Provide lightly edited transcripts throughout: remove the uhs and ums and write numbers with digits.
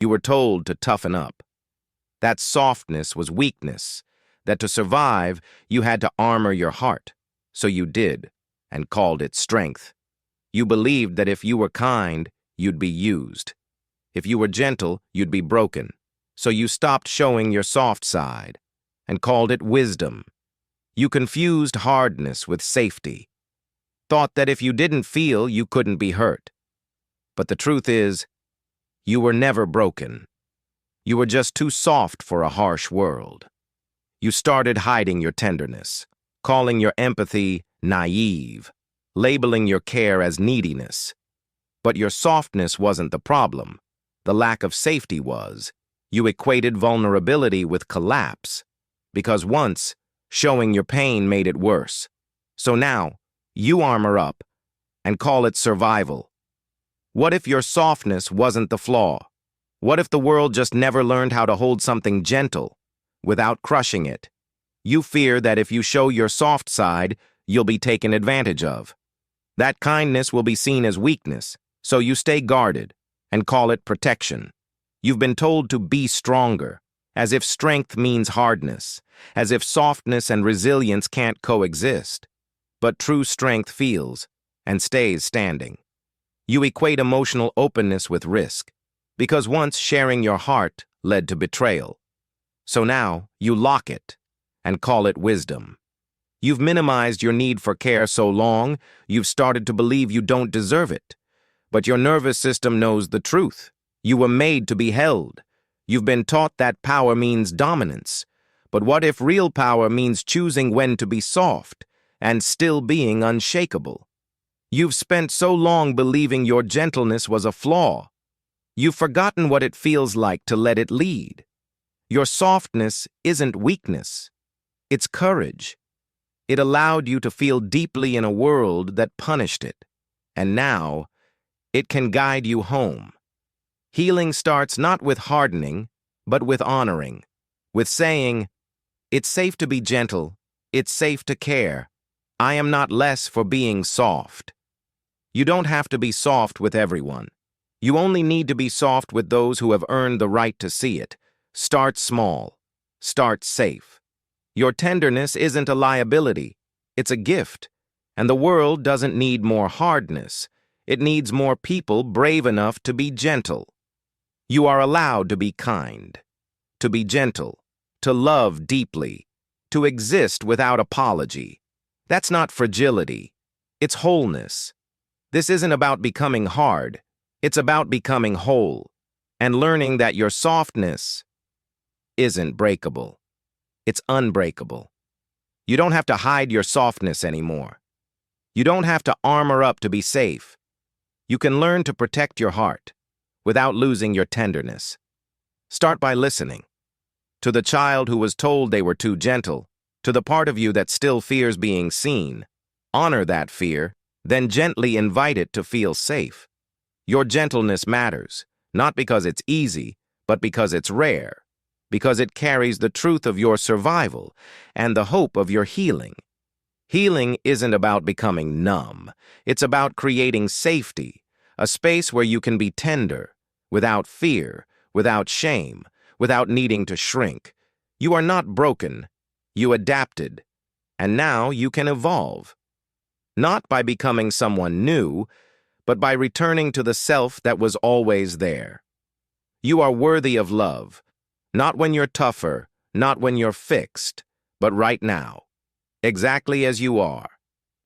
You were told to toughen up. That softness was weakness, that to survive, you had to armor your heart. So you did, and called it strength. You believed that if you were kind, you'd be used. If you were gentle, you'd be broken. So you stopped showing your soft side, and called it wisdom. You confused hardness with safety. Thought that if you didn't feel, you couldn't be hurt. But the truth is, you were never broken. You were just too soft for a harsh world. You started hiding your tenderness, calling your empathy naive, labeling your care as neediness. But your softness wasn't the problem. The lack of safety was. You equated vulnerability with collapse, because once, showing your pain made it worse. So now, you armor up and call it survival. What if your softness wasn't the flaw? What if the world just never learned how to hold something gentle without crushing it? You fear that if you show your soft side, you'll be taken advantage of. That kindness will be seen as weakness, so you stay guarded and call it protection. You've been told to be stronger, as if strength means hardness, as if softness and resilience can't coexist. But true strength feels and stays standing. You equate emotional openness with risk, because once sharing your heart led to betrayal. So now you lock it and call it wisdom. You've minimized your need for care so long, you've started to believe you don't deserve it. But your nervous system knows the truth. You were made to be held. You've been taught that power means dominance. But what if real power means choosing when to be soft and still being unshakable? You've spent so long believing your gentleness was a flaw. You've forgotten what it feels like to let it lead. Your softness isn't weakness. It's courage. It allowed you to feel deeply in a world that punished it. And now, it can guide you home. Healing starts not with hardening, but with honoring. With saying, it's safe to be gentle. It's safe to care. I am not less for being soft. You don't have to be soft with everyone. You only need to be soft with those who have earned the right to see it. Start small. Start safe. Your tenderness isn't a liability. It's a gift. And the world doesn't need more hardness. It needs more people brave enough to be gentle. You are allowed to be kind, to be gentle, to love deeply, to exist without apology. That's not fragility. It's wholeness. This isn't about becoming hard. It's about becoming whole and learning that your softness isn't breakable. It's unbreakable. You don't have to hide your softness anymore. You don't have to armor up to be safe. You can learn to protect your heart without losing your tenderness. Start by listening. To the child who was told they were too gentle, to the part of you that still fears being seen, honor that fear, then gently invite it to feel safe. Your gentleness matters, not because it's easy, but because it's rare, because it carries the truth of your survival and the hope of your healing. Healing isn't about becoming numb. It's about creating safety, a space where you can be tender, without fear, without shame, without needing to shrink. You are not broken. You adapted, and now you can evolve. Not by becoming someone new, but by returning to the self that was always there. You are worthy of love, not when you're tougher, not when you're fixed, but right now, exactly as you are,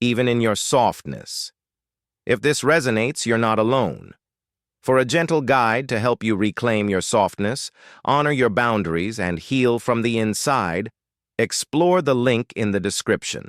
even in your softness. If this resonates, you're not alone. For a gentle guide to help you reclaim your softness, honor your boundaries, and heal from the inside, explore the link in the description.